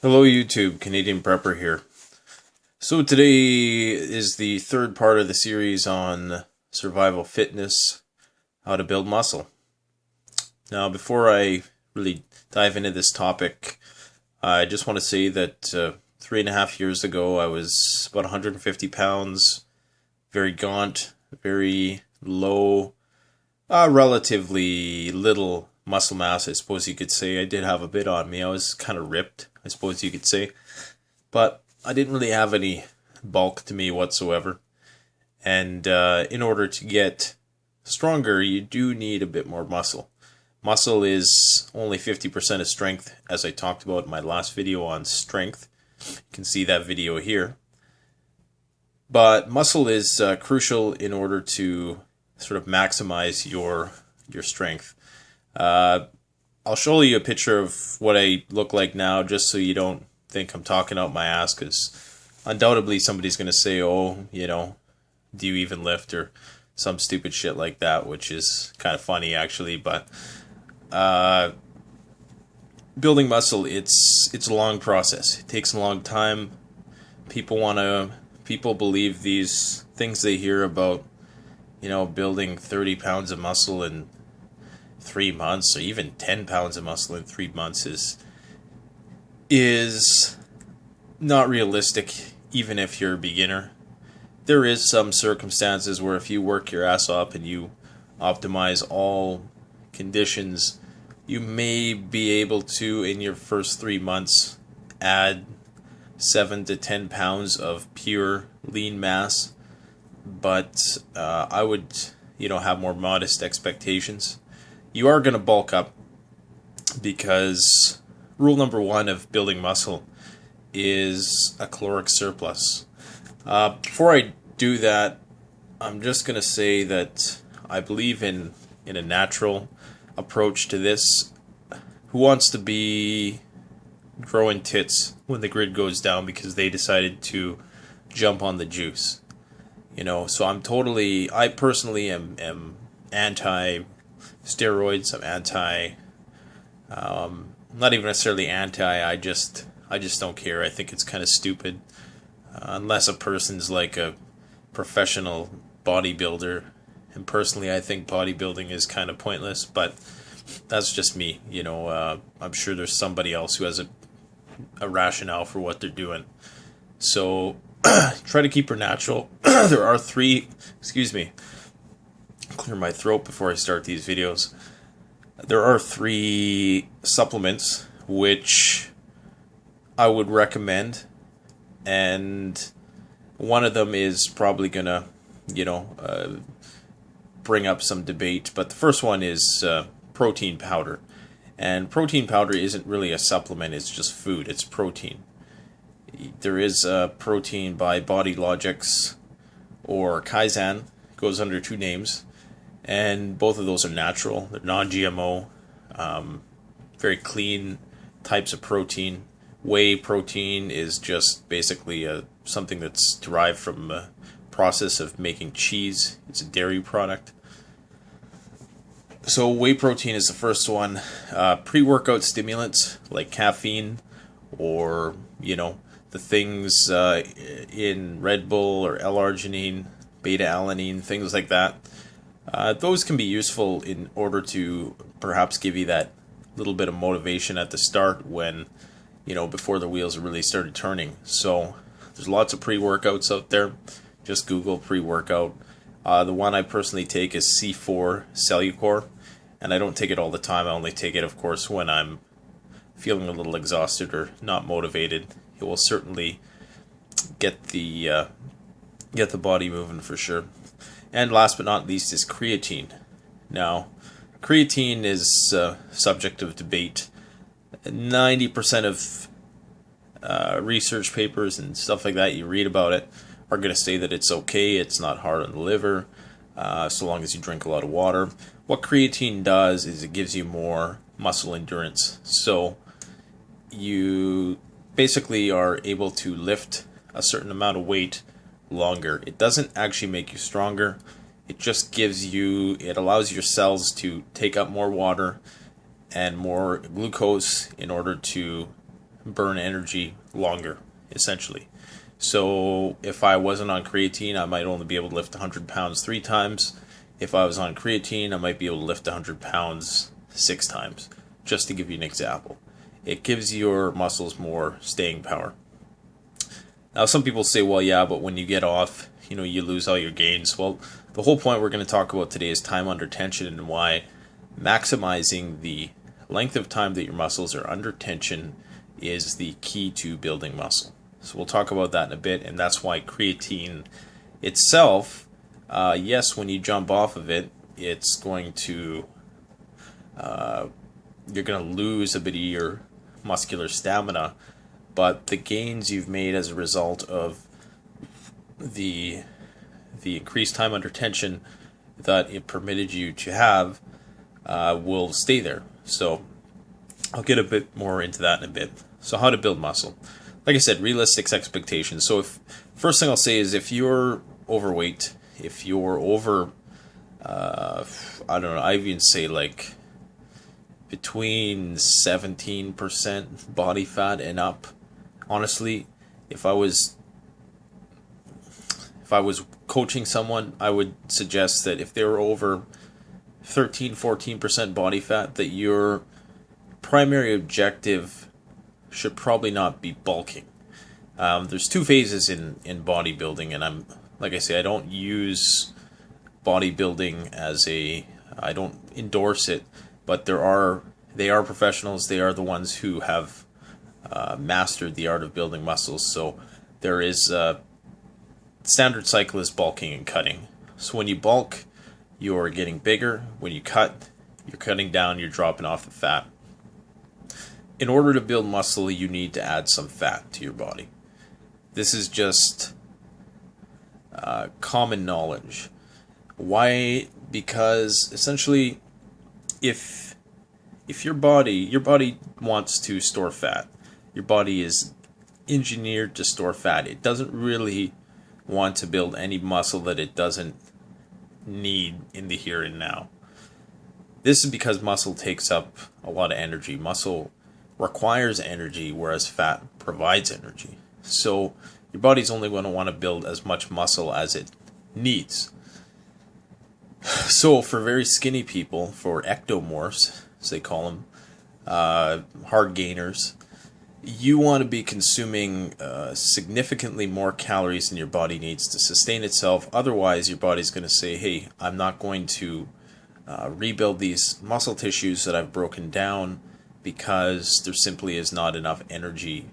Hello YouTube, Canadian Prepper here. So today is the third part of the series on survival fitness, how to build muscle. Now before I really dive into this topic, I just want to say that 3.5 years ago I was about 150 pounds, very gaunt, very low, relatively little muscle mass, I suppose you could say. I did have a bit on me. I was kind of ripped, I suppose you could say. But I didn't really have any bulk to me whatsoever. And in order to get stronger, you do need a bit more muscle. Muscle is only 50% of strength, as I talked about in my last video on strength. You can see that video here. But muscle is crucial in order to sort of maximize your strength. I'll show you a picture of what I look like now, just so you don't think I'm talking out my ass, because undoubtedly somebody's going to say, oh, you know, do you even lift, or some stupid shit like that, which is kind of funny actually. But building muscle, it's a long process. It takes a long time. People believe these things they hear about, you know, building 30 pounds of muscle in 3 months, or even 10 pounds of muscle in 3 months is not realistic, even if you're a beginner. There is some circumstances where if you work your ass off and you optimize all conditions, you may be able to, in your first 3 months, add 7 to 10 pounds of pure lean mass. But I would, have more modest expectations. You are going to bulk up, because rule number 1 of building muscle is a caloric surplus. Before I do that, I'm just going to say that I believe in a natural approach to this. Who wants to be growing tits when the grid goes down because they decided to jump on the juice? So I personally am anti steroids. I'm anti, not even necessarily anti, I just don't care. I think it's kind of stupid, unless a person's like a professional bodybuilder. And personally, I think bodybuilding is kind of pointless, but that's just me. I'm sure there's somebody else who has a rationale for what they're doing. So try to keep her natural. There are three, excuse me, clear my throat before I start these videos. There are 3 supplements which I would recommend, and one of them is probably gonna, bring up some debate. But the first one is protein powder, and protein powder isn't really a supplement; it's just food. It's protein. There is protein by Body Logics or Kaizen. It goes under 2 names. And both of those are natural. They're non-GMO, very clean types of protein. Whey protein is just basically something that's derived from the process of making cheese. It's a dairy product. So whey protein is the first one. Pre-workout stimulants like caffeine, or the things in Red Bull or L-arginine, beta-alanine, things like that. Those can be useful in order to perhaps give you that little bit of motivation at the start when, before the wheels really started turning. So there's lots of pre-workouts out there. Just Google pre-workout. The one I personally take is C4 Cellucor, and I don't take it all the time. I only take it, of course, when I'm feeling a little exhausted or not motivated. It will certainly get the body moving for sure. And last but not least is creatine. Now, creatine is subject of debate. 90% of research papers and stuff like that you read about it are going to say that it's okay, it's not hard on the liver, so long as you drink a lot of water. What creatine does is it gives you more muscle endurance. So you basically are able to lift a certain amount of weight longer. It doesn't actually make you stronger. It just it allows your cells to take up more water and more glucose in order to burn energy longer, essentially. So if I wasn't on creatine, I might only be able to lift 100 pounds 3 times. If I was on creatine, I might be able to lift 100 pounds 6 times, just to give you an example. It gives your muscles more staying power. Now, some people say, well, yeah, but when you get off, you lose all your gains. Well, the whole point we're going to talk about today is time under tension, and why maximizing the length of time that your muscles are under tension is the key to building muscle. So we'll talk about that in a bit, and that's why creatine itself, yes, when you jump off of it, it's going to, you're going to lose a bit of your muscular stamina, but the gains you've made as a result of the increased time under tension that it permitted you to have will stay there. So I'll get a bit more into that in a bit. So how to build muscle. Like I said, realistic expectations. So first thing I'll say is if you're overweight, if you're over, I don't know, I even say like between 17% body fat and up. Honestly, if I was coaching someone, I would suggest that if they were over 13-14% body fat, that your primary objective should probably not be bulking. There's two phases in bodybuilding, and like I say, I don't use bodybuilding I don't endorse it, but they are professionals. They are the ones who have mastered the art of building muscles. So there is standard cycle is bulking and cutting. So when you bulk, you're getting bigger. When you cut, you're cutting down, you're dropping off the fat. In order to build muscle, you need to add some fat to your body. This is just common knowledge. Why? Because essentially, if your body wants to store fat, your body is engineered to store fat. It doesn't really want to build any muscle that it doesn't need in the here and now. This is because muscle takes up a lot of energy. Muscle requires energy, whereas fat provides energy. So your body's only going to want to build as much muscle as it needs. So for very skinny people, for ectomorphs, as they call them, hard gainers, you want to be consuming significantly more calories than your body needs to sustain itself. Otherwise, your body's going to say, hey, I'm not going to rebuild these muscle tissues that I've broken down, because there simply is not enough energy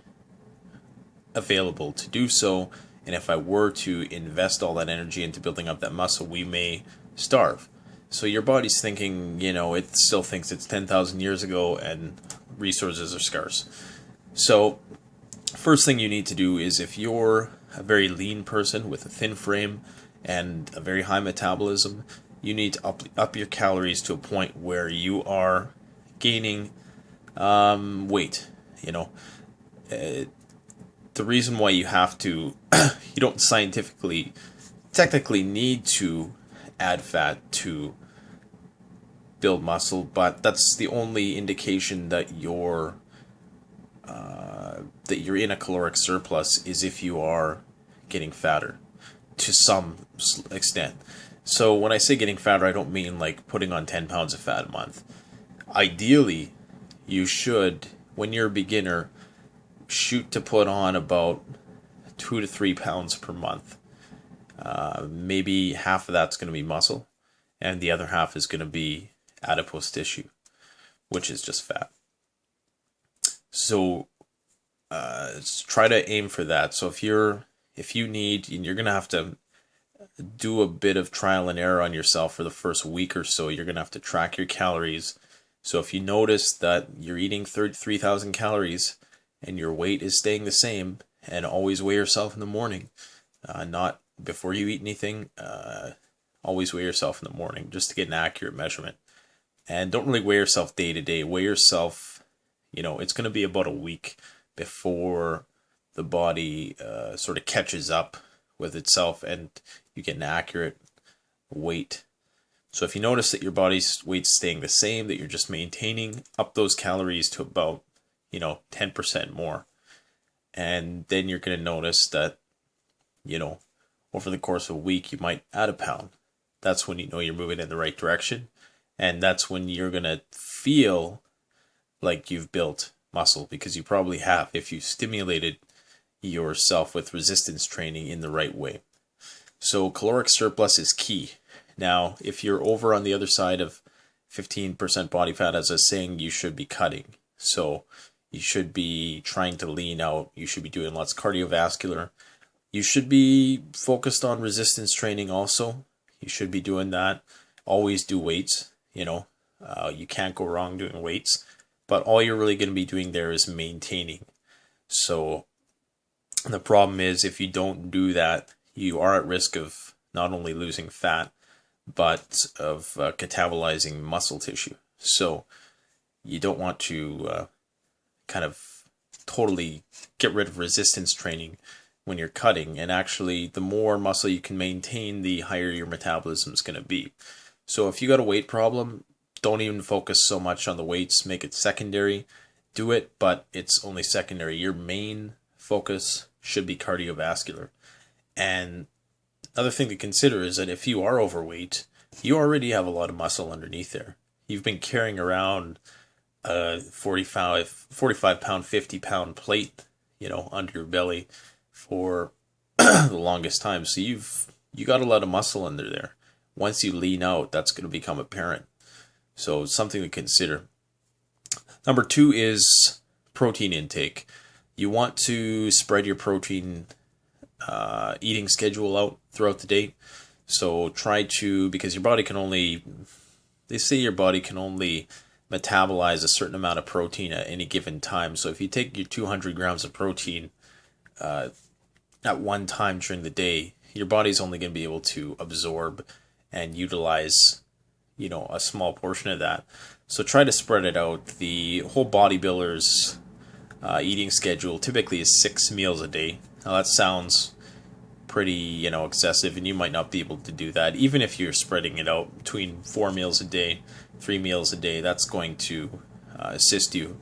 available to do so. And if I were to invest all that energy into building up that muscle, we may starve. So your body's thinking, it still thinks it's 10,000 years ago and resources are scarce. So first thing you need to do is, if you're a very lean person with a thin frame and a very high metabolism, you need to up your calories to a point where you are gaining weight. The reason why you have to, you don't technically need to add fat to build muscle, but that's the only indication that you're in a caloric surplus, is if you are getting fatter to some extent. So when I say getting fatter, I don't mean like putting on 10 pounds of fat a month. Ideally, you should, when you're a beginner, shoot to put on about 2 to 3 pounds per month. Maybe half of that's going to be muscle, and the other half is going to be adipose tissue, which is just fat. So try to aim for that. So if you need, and you're going to have to do a bit of trial and error on yourself for the first week or so. You're going to have to track your calories. So if you notice that you're eating 3,000 calories and your weight is staying the same, and always weigh yourself in the morning, not before you eat anything, always weigh yourself in the morning just to get an accurate measurement. And don't really weigh yourself day to day. Weigh yourself, it's going to be about a week before the body sort of catches up with itself and you get an accurate weight. So if you notice that your body's weight's staying the same, that you're just maintaining, up those calories to about, 10% more. And then you're going to notice that, over the course of a week, you might add a pound. That's when you know you're moving in the right direction. And that's when you're going to feel like you've built muscle, because you probably have if you stimulated yourself with resistance training in the right way. So caloric surplus is key. Now, if you're over on the other side of 15% body fat, as I was saying, you should be cutting. So you should be trying to lean out. You should be doing lots of cardiovascular. You should be focused on resistance training also. You should be doing that. Always do weights. You can't go wrong doing weights. But all you're really going to be doing there is maintaining. So the problem is, if you don't do that, you are at risk of not only losing fat, but of catabolizing muscle tissue. So you don't want to kind of totally get rid of resistance training when you're cutting. And actually, the more muscle you can maintain, the higher your metabolism is going to be. So if you got a weight problem, don't even focus so much on the weights. Make it secondary. Do it, but it's only secondary. Your main focus should be cardiovascular. And another thing to consider is that if you are overweight, you already have a lot of muscle underneath there. You've been carrying around a 45 pound, 50 pound plate, under your belly for the longest time. So you got a lot of muscle under there. Once you lean out, that's going to become apparent. So something to consider. Number 2 is protein intake. You want to spread your protein eating schedule out throughout the day. So try to, because your body can only, they say your body can only metabolize a certain amount of protein at any given time. So if you take your 200 grams of protein at one time during the day, your body's only going to be able to absorb and utilize a small portion of that. So try to spread it out. The whole bodybuilder's eating schedule typically is 6 meals a day. Now that sounds pretty, excessive, and you might not be able to do that. Even if you're spreading it out between 4 meals a day, 3 meals a day, that's going to assist you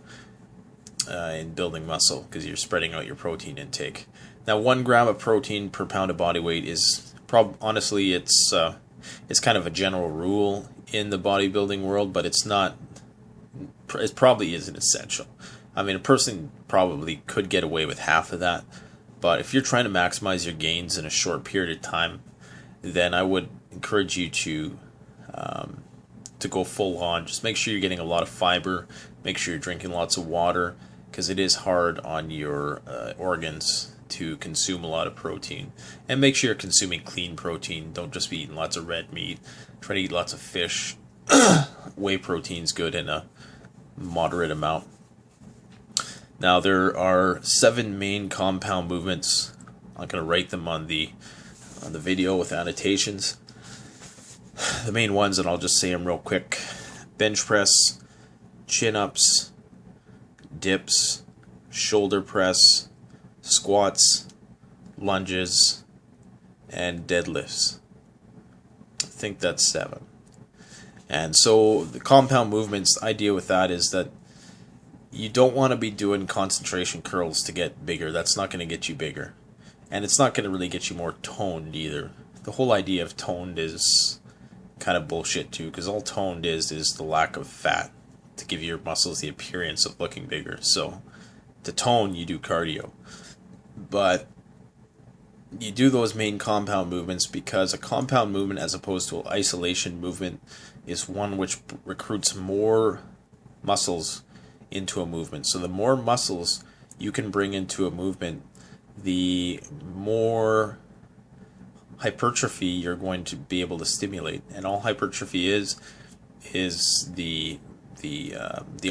in building muscle, because you're spreading out your protein intake. Now, 1 gram of protein per pound of body weight is honestly, it's kind of a general rule in the bodybuilding world, but it's not. It probably isn't essential. I mean, a person probably could get away with half of that, but if you're trying to maximize your gains in a short period of time, then I would encourage you to go full on. Just make sure you're getting a lot of fiber. Make sure you're drinking lots of water, because it is hard on your organs to consume a lot of protein. And make sure you're consuming clean protein. Don't just be eating lots of red meat. Try to eat lots of fish. Whey protein's good in a moderate amount. Now, there are 7 main compound movements. I'm going to write them on the video with annotations. The main ones, and I'll just say them real quick: bench press, chin-ups, dips, shoulder press, squats, lunges, and deadlifts. I think that's 7. And so the compound movements, the idea with that is that you don't want to be doing concentration curls to get bigger. That's not going to get you bigger. And it's not going to really get you more toned either. The whole idea of toned is kind of bullshit too, because all toned is the lack of fat to give your muscles the appearance of looking bigger. So to tone, you do cardio. But you do those main compound movements because a compound movement, as opposed to an isolation movement, is one which recruits more muscles into a movement. So the more muscles you can bring into a movement, the more hypertrophy you're going to be able to stimulate. And all hypertrophy is the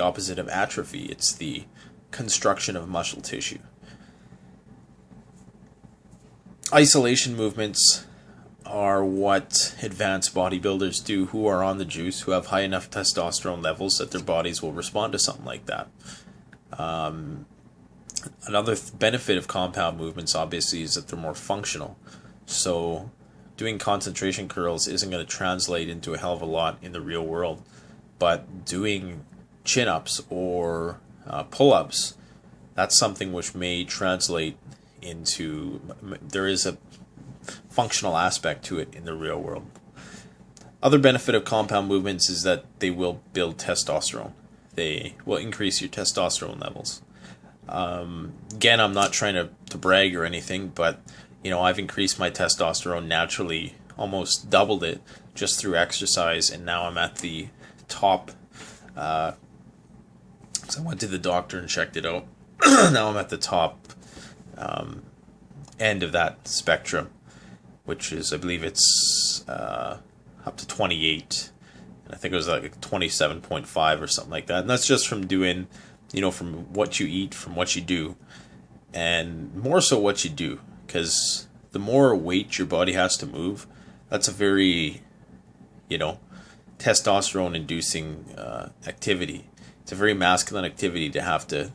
opposite of atrophy. It's the construction of muscle tissue. Isolation movements are what advanced bodybuilders do, who are on the juice, who have high enough testosterone levels that their bodies will respond to something like that. Another benefit of compound movements, obviously, is that they're more functional. So doing concentration curls isn't going to translate into a hell of a lot in the real world, but doing chin-ups or pull-ups, that's something which may translate into, there is a functional aspect to it in the real world. Other benefit of compound movements is that they will build testosterone. They will increase your testosterone levels. Again, I'm not trying to brag or anything, but I've increased my testosterone naturally, almost doubled it just through exercise, and now I'm at the top. So I went to the doctor and checked it out. Now I'm at the top end of that spectrum, which is, I believe it's up to 28. And I think it was like 27.5 or something like that. And that's just from doing, from what you eat, from what you do. And more so what you do. Because the more weight your body has to move, that's a very, testosterone-inducing activity. It's a very masculine activity to have to,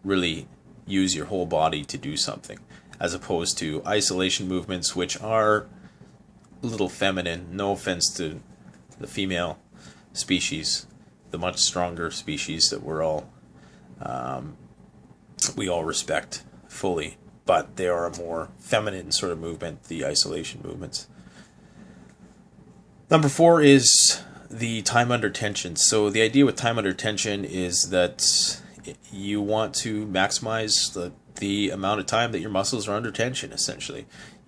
really use your whole body to do something, as opposed to isolation movements, which are a little feminine. No offense to the female species, the much stronger species that we all respect fully, but they are a more feminine sort of movement, the isolation movements. Number 4 is the time under tension. So the idea with time under tension is that you want to maximize the amount of time that your muscles are under tension, essentially.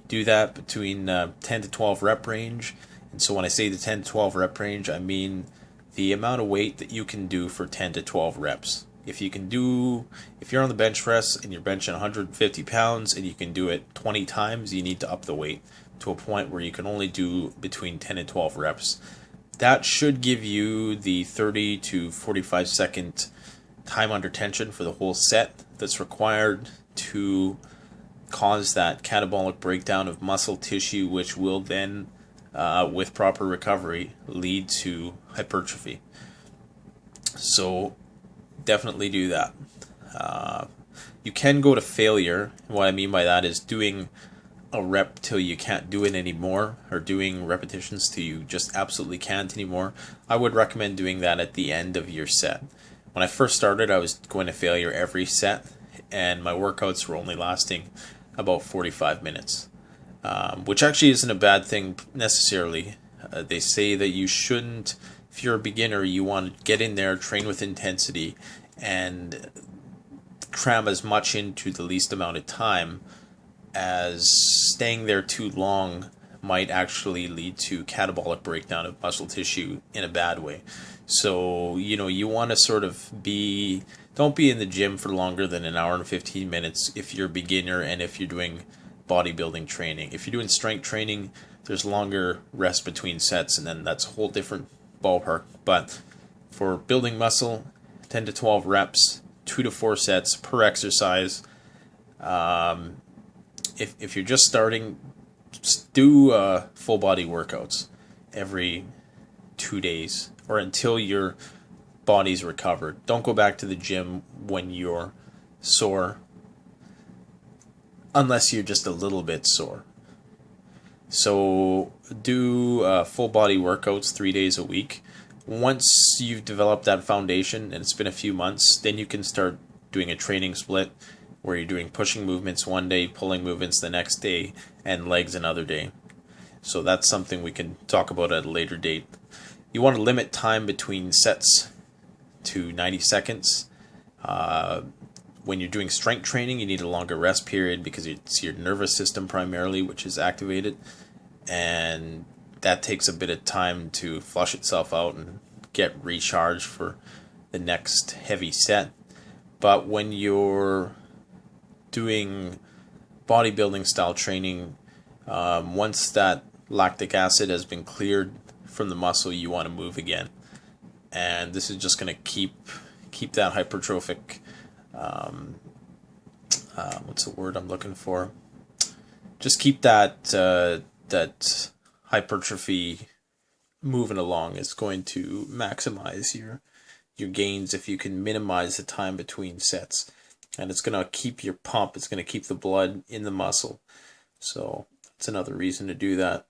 Do that between 10 to 12 rep range. And so when I say the 10 to 12 rep range, I mean the amount of weight that you can do for 10 to 12 reps. If you're on the bench press and you're benching 150 pounds and you can do it 20 times, you need to up the weight to a point where you can only do between 10 and 12 reps. That should give you the 30 to 45 second time under tension for the whole set that's required to cause that catabolic breakdown of muscle tissue, which will then, with proper recovery, lead to hypertrophy. So definitely do that. You can go to failure. What I mean by that is doing a rep till you can't do it anymore, or doing repetitions till you just absolutely can't anymore. I would recommend doing that at the end of your set. When I first started, I was going to failure every set, and my workouts were only lasting about 45 minutes, which actually isn't a bad thing necessarily. They say that you shouldn't, if you're a beginner, you want to get in there, train with intensity, and cram as much into the least amount of time, as staying there too long might actually lead to catabolic breakdown of muscle tissue in a bad way. So, you want to sort of don't be in the gym for longer than an hour and 15 minutes if you're a beginner and if you're doing bodybuilding training. If you're doing strength training, there's longer rest between sets, and then that's a whole different ballpark. But for building muscle, 10 to 12 reps, 2 to 4 sets per exercise. If you're just starting, just do full body workouts every 2 days or until your body's recovered. Don't go back to the gym when you're sore, unless you're just a little bit sore. So do full body workouts 3 days a week. Once you've developed that foundation and it's been a few months, then you can start doing a training split where you're doing pushing movements one day, pulling movements the next day, and legs another day. So that's something we can talk about at a later date. You want to limit time between sets to 90 seconds. When you're doing strength training, you need a longer rest period because it's your nervous system primarily which is activated, and that takes a bit of time to flush itself out and get recharged for the next heavy set. But when you're doing bodybuilding style training, once that lactic acid has been cleared from the muscle, you want to move again, and this is just going to keep that hypertrophic what's the word I'm looking for? Just keep that hypertrophy moving along. It's going to maximize your gains if you can minimize the time between sets, and it's going to keep your pump. It's going to keep the blood in the muscle. So that's another reason to do that.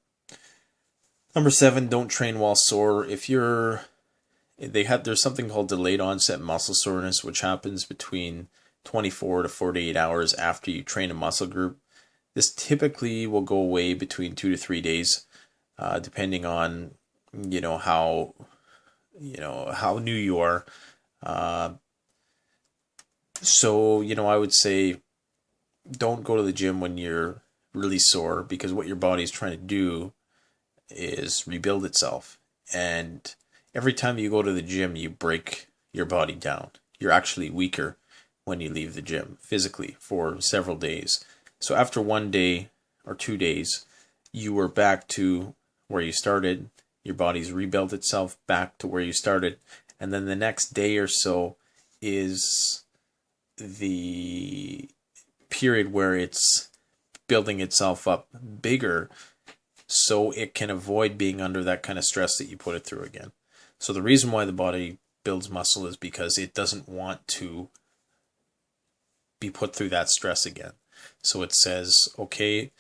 Number 7, don't train while sore. If you're there's something called delayed onset muscle soreness, which happens between 24 to 48 hours after you train a muscle group. This typically will go away between 2 to 3 days, depending on how new you are. So I would say don't go to the gym when you're really sore, because what your body's trying to do is rebuild itself. And every time you go to the gym, you break your body down. You're actually weaker when you leave the gym physically for several days. So after 1 day or 2 days, you are back to where you started. Your body's rebuilt itself back to where you started. And then the next day or so is the period where it's building itself up bigger, so it can avoid being under that kind of stress that you put it through again. So the reason why the body builds muscle is because it doesn't want to be put through that stress again. So it says, okay,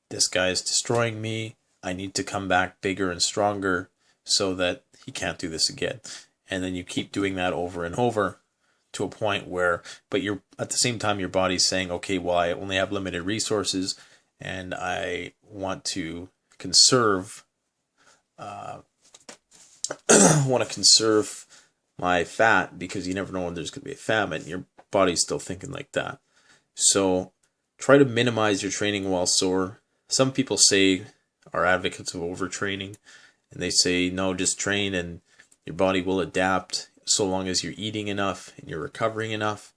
this guy is destroying me. I need to come back bigger and stronger so that he can't do this again. And then you keep doing that over and over to a point where, but you're at the same time, your body's saying, okay, well, I only have limited resources and I want to conserve, my fat, because you never know when there's going to be a famine. Your body's still thinking like that. So try to minimize your training while sore. Some people are advocates of overtraining, and they say, no, just train and your body will adapt so long as you're eating enough and you're recovering enough.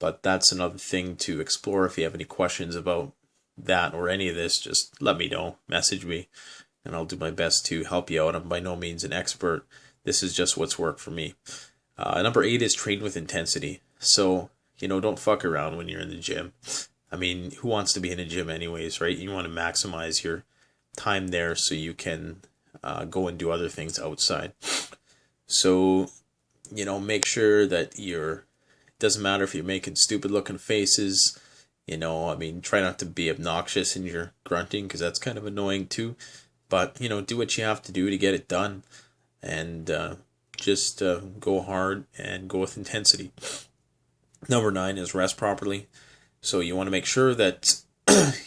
But that's another thing to explore. If you have any questions about that or any of this, just let me know, message me, and I'll do my best to help you out. I'm by no means an expert. This is just what's worked for me. Number 8 is train with intensity. So, don't fuck around when you're in the gym. I mean, who wants to be in a gym anyways, right? You want to maximize your time there so you can go and do other things outside. So, make sure that it doesn't matter if you're making stupid looking faces, try not to be obnoxious in your grunting, because that's kind of annoying too. But, do what you have to do to get it done, and just go hard and go with intensity. Number 9 is rest properly. So you want to make sure that,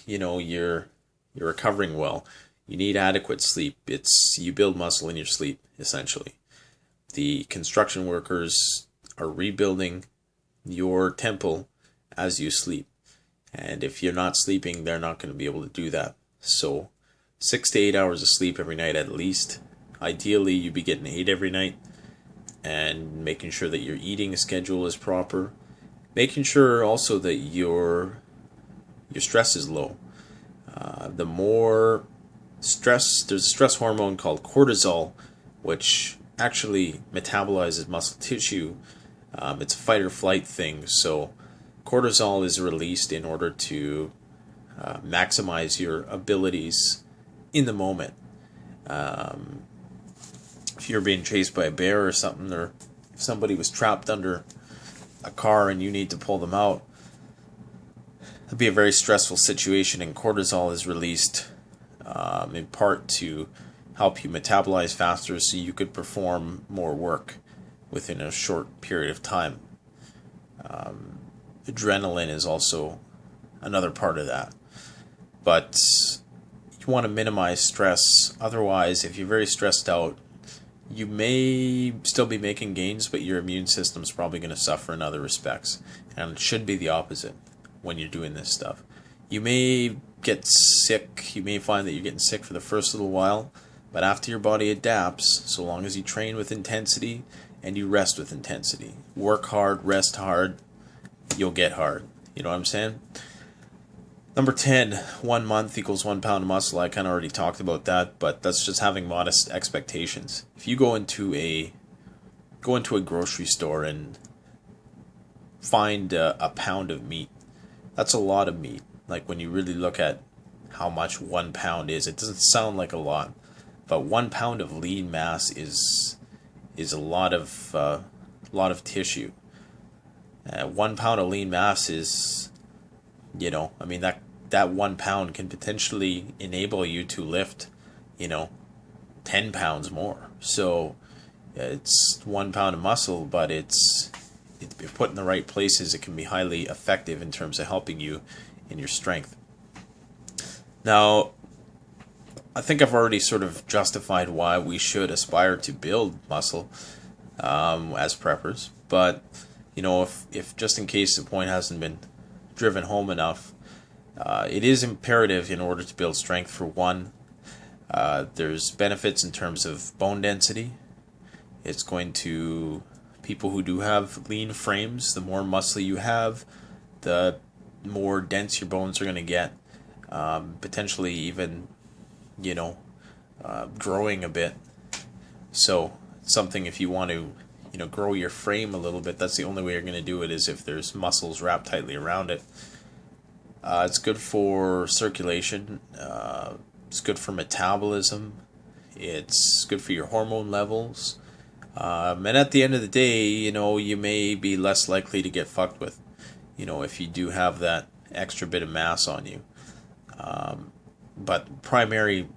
you're recovering well. You need adequate sleep. You build muscle in your sleep, essentially. The construction workers are rebuilding your temple as you sleep. And if you're not sleeping, they're not going to be able to do that. So 6 to 8 hours of sleep every night at least. Ideally, you'd be getting 8 every night, and making sure that your eating schedule is proper. Making sure also that your stress is low. The more stress, there's a stress hormone called cortisol, which actually metabolizes muscle tissue. It's a fight or flight thing. So cortisol is released in order to maximize your abilities in the moment. If you're being chased by a bear or something, or if somebody was trapped under a car and you need to pull them out, it'd be a very stressful situation, and cortisol is released in part to help you metabolize faster so you could perform more work within a short period of time. Adrenaline is also another part of that. But you want to minimize stress. Otherwise, if you're very stressed out, you may still be making gains, but your immune system's probably going to suffer in other respects. And it should be the opposite when you're doing this stuff. You may get sick. You may find that you're getting sick for the first little while, but after your body adapts, so long as you train with intensity and you rest with intensity, work hard, rest hard, you'll get hard. You know what I'm saying? Number 10, 1 month equals 1 pound of muscle. I kind of already talked about that, but that's just having modest expectations. If you go into a grocery store and find a pound of meat, that's a lot of meat. Like, when you really look at how much 1 pound is, it doesn't sound like a lot, but 1 pound of lean mass is a lot of tissue. 1 pound of lean mass is, that 1 pound can potentially enable you to lift, 10 pounds more. So It's 1 pound of muscle, but if put in the right places, it can be highly effective in terms of helping you in your strength. Now, I think I've already sort of justified why we should aspire to build muscle as preppers, but if just in case the point hasn't been driven home enough, it is imperative in order to build strength. For one, there's benefits in terms of bone density. It's going to, people who do have lean frames, the more muscle you have, the more dense your bones are going to get, potentially even, growing a bit. So something, if you want to, grow your frame a little bit, that's the only way you're going to do it, is if there's muscles wrapped tightly around it. It's good for circulation. It's good for metabolism. It's good for your hormone levels. And at the end of the day, you may be less likely to get fucked with, if you do have that extra bit of mass on you. But primary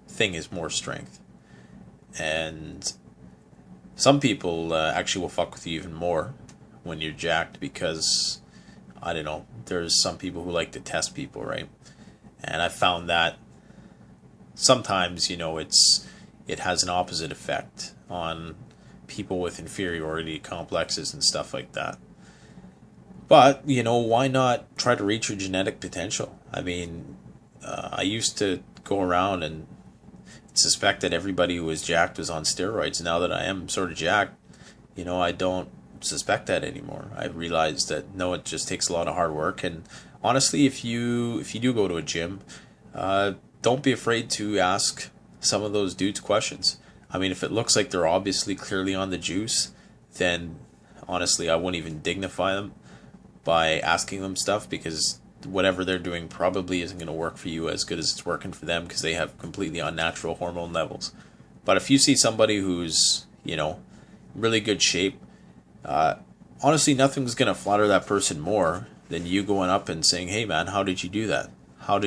thing is more strength. And some people actually will fuck with you even more when you're jacked, because, I don't know, there's some people who like to test people, right? And I found that sometimes, it has an opposite effect on people with inferiority complexes and stuff like that. But, why not try to reach your genetic potential? I mean, I used to go around and suspect that everybody who was jacked was on steroids. Now that I am sort of jacked, I don't suspect that anymore. I realized that, no, it just takes a lot of hard work. And honestly, if you do go to a gym, don't be afraid to ask some of those dudes questions. I mean, if it looks like they're obviously clearly on the juice, then honestly, I wouldn't even dignify them by asking them stuff, because whatever they're doing probably isn't going to work for you as good as it's working for them, because they have completely unnatural hormone levels. But if you see somebody who's, really good shape, honestly, nothing's going to flatter that person more than you going up and saying, "Hey man, how did you do that? How are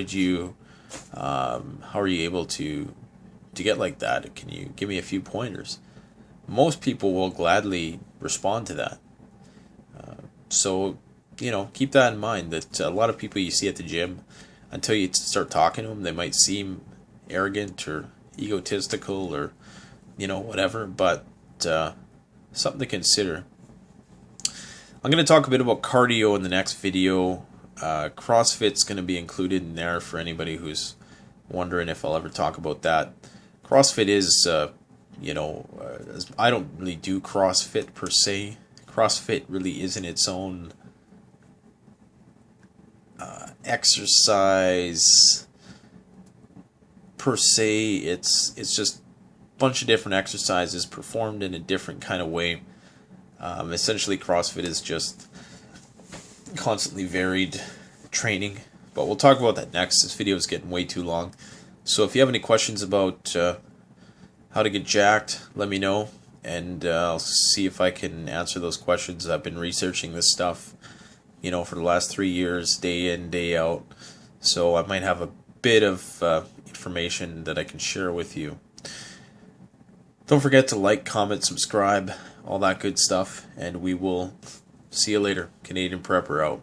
you able to get like that? Can you give me a few pointers?" Most people will gladly respond to that. So, keep that in mind, that a lot of people you see at the gym, until you start talking to them, they might seem arrogant or egotistical or, whatever, but something to consider. I'm going to talk a bit about cardio in the next video. CrossFit's going to be included in there for anybody who's wondering if I'll ever talk about that. CrossFit is, I don't really do CrossFit per se. CrossFit really isn't its own exercise per se. It's just a bunch of different exercises performed in a different kind of way. Essentially, CrossFit is just constantly varied training, but we'll talk about that next. This video is getting way too long, so if you have any questions about how to get jacked, let me know, and I'll see if I can answer those questions. I've been researching this stuff, for the last 3 years, day in, day out, so I might have a bit of information that I can share with you. Don't forget to like, comment, subscribe, all that good stuff, and we will see you later. Canadian Prepper out.